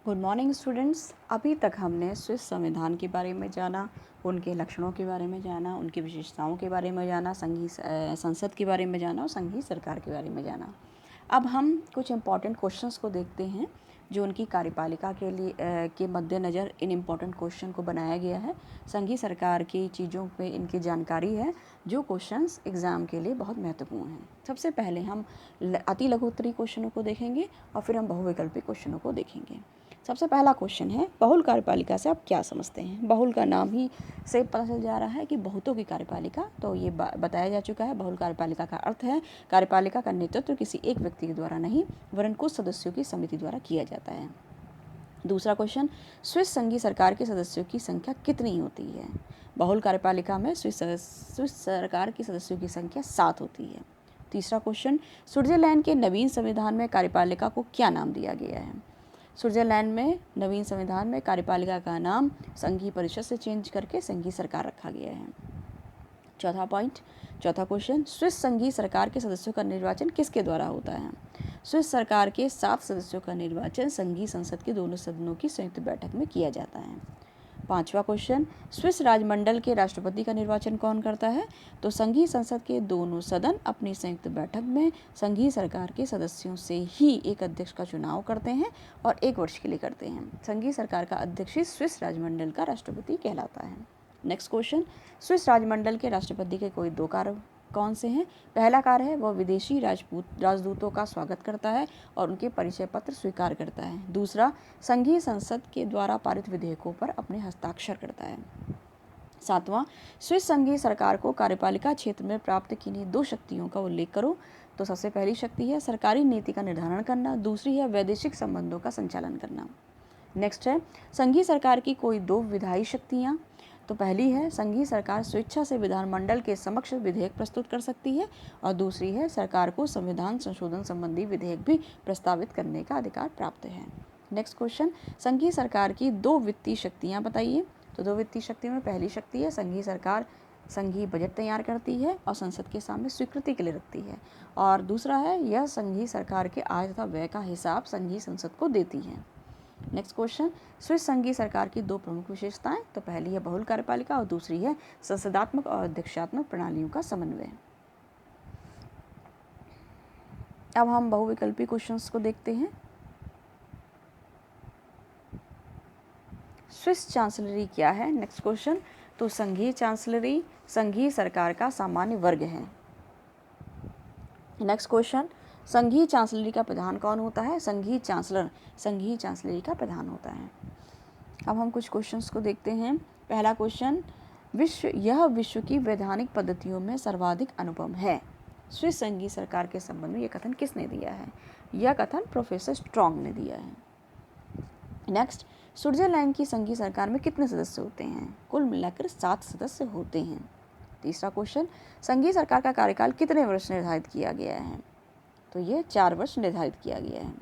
Good morning students. अभी तक हमने स्विस संविधान के बारे में जाना, उनके लक्षणों के बारे में जाना, उनकी विशेषताओं के बारे में जाना, संघीय संसद के बारे में जाना और संघीय सरकार के बारे में जाना। अब हम कुछ इम्पॉर्टेंट क्वेश्चंस को देखते हैं जो उनकी कार्यपालिका के लिए के मद्देनज़र इन इम्पॉर्टेंट क्वेश्चन को बनाया गया है। संघीय सरकार की चीज़ों पे इनकी जानकारी है जो क्वेश्चंस एग्ज़ाम के लिए बहुत महत्वपूर्ण हैं। सबसे पहले हम अति लघु उत्तरीय क्वेश्चनों को देखेंगे और फिर हम बहुविकल्पी क्वेश्चनों को देखेंगे। सबसे पहला क्वेश्चन है, बहुल कार्यपालिका से आप क्या समझते हैं? बहुल का नाम ही से पता चल जा रहा है कि बहुतों की कार्यपालिका, तो ये बताया जा चुका है। बहुल कार्यपालिका का अर्थ है कार्यपालिका का नेतृत्व किसी एक व्यक्ति के द्वारा नहीं वरन कुछ सदस्यों की समिति द्वारा किया जाता है। दूसरा क्वेश्चन, स्विस संघीय सरकार के सदस्यों की संख्या कितनी होती है? बहुल कार्यपालिका में स्विस सरकार के सदस्यों की संख्या 7 होती है। तीसरा क्वेश्चन, स्विट्जरलैंड के नवीन संविधान में कार्यपालिका को क्या नाम दिया गया है? स्विट्जरलैंड में नवीन संविधान में कार्यपालिका का नाम संघीय परिषद से चेंज करके संघीय सरकार रखा गया है। चौथा क्वेश्चन, स्विस संघीय सरकार के सदस्यों का निर्वाचन किसके द्वारा होता है? स्विस सरकार के 7 सदस्यों का निर्वाचन संघीय संसद के दोनों सदनों की संयुक्त बैठक में किया जाता है। पांचवा क्वेश्चन, स्विस राजमंडल के राष्ट्रपति का निर्वाचन कौन करता है? तो संघीय संसद के दोनों सदन अपनी संयुक्त बैठक में संघीय सरकार के सदस्यों से ही एक अध्यक्ष का चुनाव करते हैं और 1 वर्ष के लिए करते हैं। संघीय सरकार का अध्यक्ष ही स्विस राजमंडल का राष्ट्रपति कहलाता है। नेक्स्ट क्वेश्चन, स्विस राजमंडल के राष्ट्रपति के कोई 2 कार्य कौन से हैं? पहला कार्य है वह विदेशी राजदूतों का स्वागत करता है और उनके परिचय पत्र स्वीकार करता है। दूसरा, संघीय संसद के द्वारा पारित विधेयकों पर अपने हस्ताक्षर करता है। सातवां, स्विस संघीय सरकार को कार्यपालिका क्षेत्र में प्राप्त किन्हीं 2 शक्तियों का उल्लेख करो। तो सबसे पहली शक्ति है सरकारी नीति का निर्धारण करना, दूसरी है वैदेशिक संबंधों का संचालन करना। नेक्स्ट है संघीय सरकार की कोई 2 विधायी शक्तियाँ। तो पहली है संघीय सरकार स्वेच्छा से विधानमंडल के समक्ष विधेयक प्रस्तुत कर सकती है और दूसरी है सरकार को संविधान संशोधन संबंधी विधेयक भी प्रस्तावित करने का अधिकार प्राप्त है। नेक्स्ट क्वेश्चन, संघीय सरकार की 2 वित्तीय शक्तियाँ बताइए। तो 2 वित्तीय शक्तियों में पहली शक्ति है संघीय सरकार संघीय बजट तैयार करती है और संसद के सामने स्वीकृति के लिए रखती है, और दूसरा है यह संघीय सरकार के आय तथा व्यय का हिसाब संघीय संसद को देती है। नेक्स्ट क्वेश्चन, स्विस संघीय सरकार की 2 प्रमुख विशेषताएं। तो पहली है बहुल कार्यपालिका और दूसरी है संसदात्मक और अध्यक्षात्मक प्रणालियों का समन्वय। अब हम बहुविकल्पी क्वेश्चंस को देखते हैं। स्विस चांसलरी क्या है? नेक्स्ट क्वेश्चन, तो संघीय चांसलरी संघीय सरकार का सामान्य वर्ग है। नेक्स्ट क्वेश्चन, संघीय चांसलरी का प्रधान कौन होता है? संघीय चांसलर संघीय चांसलरी का प्रधान होता है। अब हम कुछ क्वेश्चंस को देखते हैं। पहला क्वेश्चन, विश्व की वैधानिक पद्धतियों में सर्वाधिक अनुपम है। स्विस संघीय सरकार के संबंध में यह कथन किसने दिया है? यह कथन प्रोफेसर स्ट्रॉन्ग ने दिया है। नेक्स्ट, स्विट्जरलैंड की संघीय सरकार में कितने सदस्य होते हैं? कुल मिलाकर 7 सदस्य होते हैं। तीसरा क्वेश्चन, संघीय सरकार का कार्यकाल कितने वर्ष निर्धारित किया गया है? तो ये 4 वर्ष निर्धारित किया गया है।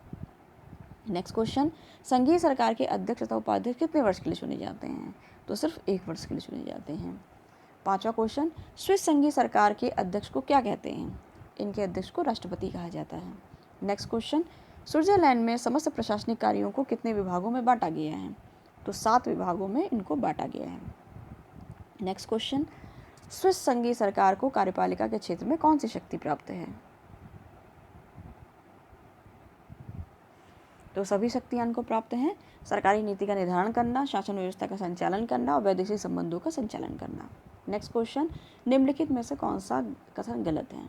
नेक्स्ट क्वेश्चन, संघीय सरकार के अध्यक्ष तथा उपाध्यक्ष कितने वर्ष के लिए चुने जाते हैं? तो सिर्फ 1 वर्ष के लिए चुने जाते हैं। पांचवा क्वेश्चन, स्विस संघीय सरकार के अध्यक्ष को क्या कहते हैं? इनके अध्यक्ष को राष्ट्रपति कहा जाता है। नेक्स्ट क्वेश्चन, स्विट्जरलैंड में समस्त प्रशासनिक कार्यों को कितने विभागों में बांटा गया है? तो 7 विभागों में इनको बांटा गया है। नेक्स्ट क्वेश्चन, स्विस संघीय सरकार को कार्यपालिका के क्षेत्र में कौन सी शक्ति प्राप्त है? तो सभी शक्तियां इनको प्राप्त हैं। सरकारी नीति का निर्धारण करना, शासन व्यवस्था का संचालन करना और वैदेशिक संबंधों का संचालन करना। नेक्स्ट क्वेश्चन, निम्नलिखित में से कौन सा कथन गलत है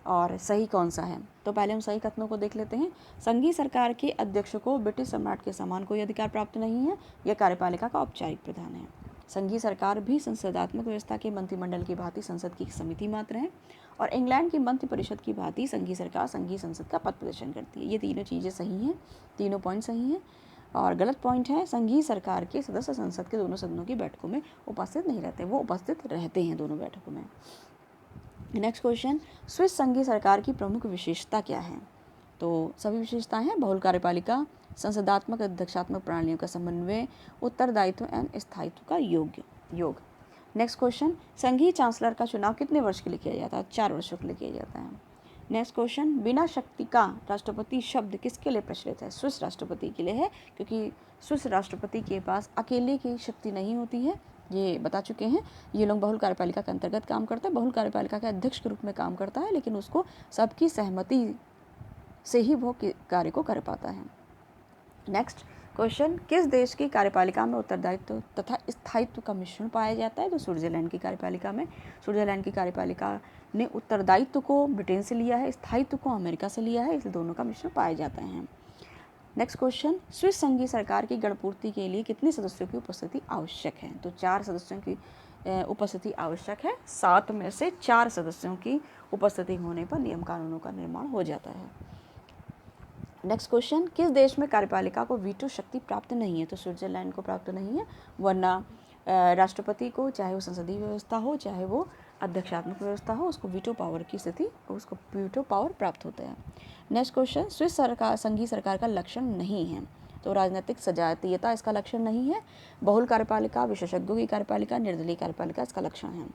और सही कौन सा है? तो पहले हम सही कथनों को देख लेते हैं। संघीय सरकार के अध्यक्ष को ब्रिटिश सम्राट के समान कोई अधिकार प्राप्त नहीं है। यह कार्यपालिका का औपचारिक प्रधान है। संघीय सरकार भी संसदात्मक व्यवस्था के मंत्रिमंडल की भांति संसद की समिति मात्र है और इंग्लैंड की मंत्रि परिषद की भांति संघीय सरकार संघीय संसद का पद प्रदर्शन करती है। ये तीनों चीज़ें सही हैं, तीनों पॉइंट सही हैं। और गलत पॉइंट है, संघीय सरकार के सदस्य संसद के दोनों सदनों की बैठकों में उपस्थित नहीं रहते, वो उपस्थित रहते हैं दोनों बैठकों में। नेक्स्ट क्वेश्चन, स्विस संघीय सरकार की प्रमुख विशेषता क्या है? तो सभी विशेषताएं हैं, बहुल कार्यपालिका, संसदात्मक अध्यक्षात्मक प्रणालियों का समन्वय, उत्तरदायित्व एवं स्थायित्व का योग। नेक्स्ट क्वेश्चन, संघीय चांसलर का चुनाव कितने वर्ष के लिए किया जाता है? 4 वर्षों के लिए किया जाता है। नेक्स्ट क्वेश्चन, बिना शक्ति का राष्ट्रपति शब्द किसके लिए प्रचलित है? स्विस राष्ट्रपति के लिए है, क्योंकि स्विस राष्ट्रपति के पास अकेले की शक्ति नहीं होती है, ये बता चुके हैं। ये लोग बहुल कार्यपालिका के अंतर्गत काम करते हैं, बहुल कार्यपालिका के अध्यक्ष के रूप में काम करता है, लेकिन उसको सबकी सहमति से ही वो कार्य को कर पाता है। नेक्स्ट क्वेश्चन, किस देश की कार्यपालिका में उत्तरदायित्व तथा स्थायित्व का मिश्रण पाया जाता है? तो स्विट्जरलैंड की कार्यपालिका में। स्विट्जरलैंड की कार्यपालिका ने उत्तरदायित्व को ब्रिटेन से लिया है, स्थायित्व को अमेरिका से लिया है, इसलिए दोनों का मिश्रण पाए जाते हैं। नेक्स्ट क्वेश्चन, स्विस संघीय सरकार की गणपूर्ति के लिए कितने सदस्यों की उपस्थिति आवश्यक है? तो 4 सदस्यों की उपस्थिति आवश्यक है। 7 में से 4 सदस्यों की उपस्थिति होने पर नियम कानूनों का निर्माण हो जाता है। नेक्स्ट क्वेश्चन, किस देश में कार्यपालिका को वीटो शक्ति प्राप्त नहीं है? तो स्विट्जरलैंड को प्राप्त नहीं है, वरना राष्ट्रपति को, चाहे वो संसदीय व्यवस्था हो चाहे वो अध्यक्षात्मक व्यवस्था हो, उसको वीटो पावर की स्थिति, उसको वीटो पावर प्राप्त होता है। नेक्स्ट क्वेश्चन, स्विस सरकार संघीय सरकार का लक्षण नहीं है? तो राजनीतिक सजातीयता इसका लक्षण नहीं है। बहुल कार्यपालिका, विशेषज्ञों की कार्यपालिका, निर्दलीय कार्यपालिका इसका लक्षण है।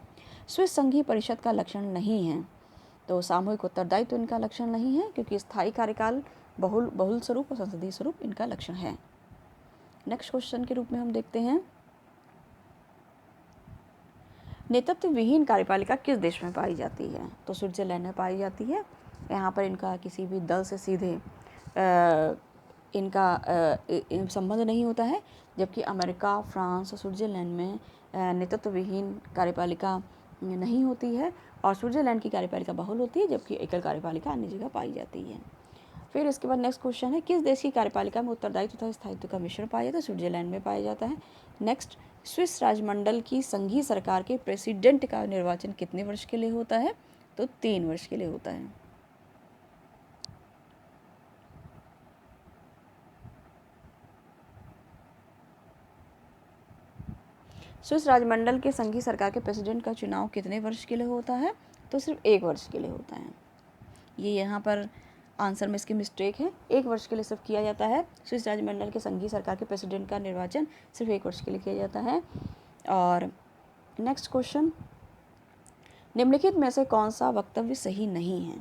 स्विस संघीय परिषद का लक्षण नहीं है, तो सामूहिक उत्तरदायित्व इनका लक्षण नहीं है, क्योंकि स्थायी कार्यकाल, बहुल स्वरूप और संसदीय स्वरूप इनका लक्षण है। नेक्स्ट क्वेश्चन के रूप में हम देखते हैं, नेतृत्व विहीन कार्यपालिका किस देश में पाई जाती है? तो स्विट्जरलैंड में पाई जाती है। यहाँ पर इनका किसी भी दल से सीधे इनका संबंध नहीं होता है, जबकि अमेरिका, फ्रांस और स्विट्जरलैंड में नेतृत्व विहीन कार्यपालिका नहीं होती है, और स्विट्जरलैंड की कार्यपालिका बहुल होती है, जबकि एकल कार्यपालिका अन्य जगह पाई जाती है। फिर इसके बाद नेक्स्ट क्वेश्चन है, किस देश की कार्यपालिका में उत्तरदायित्व तथा स्थायित्व का मिश्रण पाया जाता है? स्विट्जरलैंड में पाया जाता है। नेक्स्ट, स्विस राजमंडल की संघीय सरकार के प्रेसिडेंट का निर्वाचन कितने वर्ष के लिए होता है? तो 3 वर्ष के लिए होता है। स्विस राजमंडल के संघीय सरकार के प्रेसिडेंट का चुनाव कितने वर्ष के लिए होता है? तो सिर्फ 1 वर्ष के लिए होता है। ये यहाँ पर आंसर में इसकी मिस्टेक है, 1 वर्ष के लिए सिर्फ किया जाता है। स्विस राजमंडल के संघीय सरकार के प्रेसिडेंट का निर्वाचन सिर्फ 1 वर्ष के लिए किया जाता है। और नेक्स्ट क्वेश्चन, निम्नलिखित में से कौन सा वक्तव्य सही नहीं है?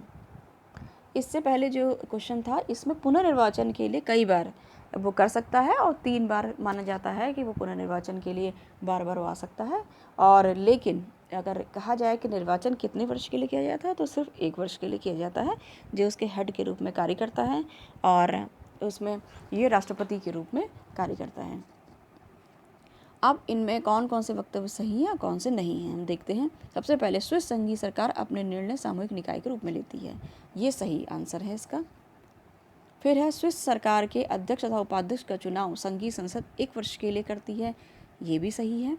इससे पहले जो क्वेश्चन था, इसमें पुनर्निर्वाचन के लिए कई बार वो कर सकता है, और 3 बार माना जाता है कि वो पुनर्निर्वाचन के लिए बार बार वो आ सकता है। और लेकिन अगर कहा जाए कि निर्वाचन कितने वर्ष के लिए किया जाता है, तो सिर्फ 1 वर्ष के लिए किया जाता है, जो उसके हेड के रूप में कार्य करता है, और उसमें ये राष्ट्रपति के रूप में कार्य करता है। अब इनमें कौन कौन से वक्तव्य सही हैं और कौन से नहीं हैं, हम देखते हैं। सबसे पहले, स्विस संघीय सरकार अपने निर्णय सामूहिक निकाय के रूप में लेती है, ये सही आंसर है इसका। फिर है, स्विस सरकार के अध्यक्ष तथा उपाध्यक्ष का चुनाव संघीय संसद 1 वर्ष के लिए करती है, ये भी सही है।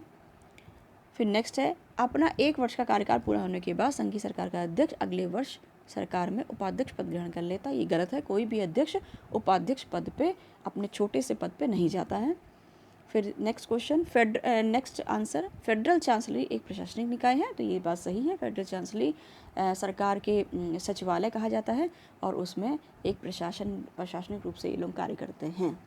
फिर नेक्स्ट है, अपना 1 वर्ष का कार्यकाल पूरा होने के बाद संघीय सरकार का अध्यक्ष अगले वर्ष सरकार में उपाध्यक्ष पद ग्रहण कर लेता है, ये गलत है। कोई भी अध्यक्ष उपाध्यक्ष पद पे, अपने छोटे से पद पे नहीं जाता है। फिर next question, next answer, federal chancellery एक प्रशासनिक निकाय है, तो ये बात सही है। फेडरल चांसलरी सरकार के सचिवालय कहा जाता है, और उसमें एक प्रशासनिक रूप से ये लोग कार्य करते हैं।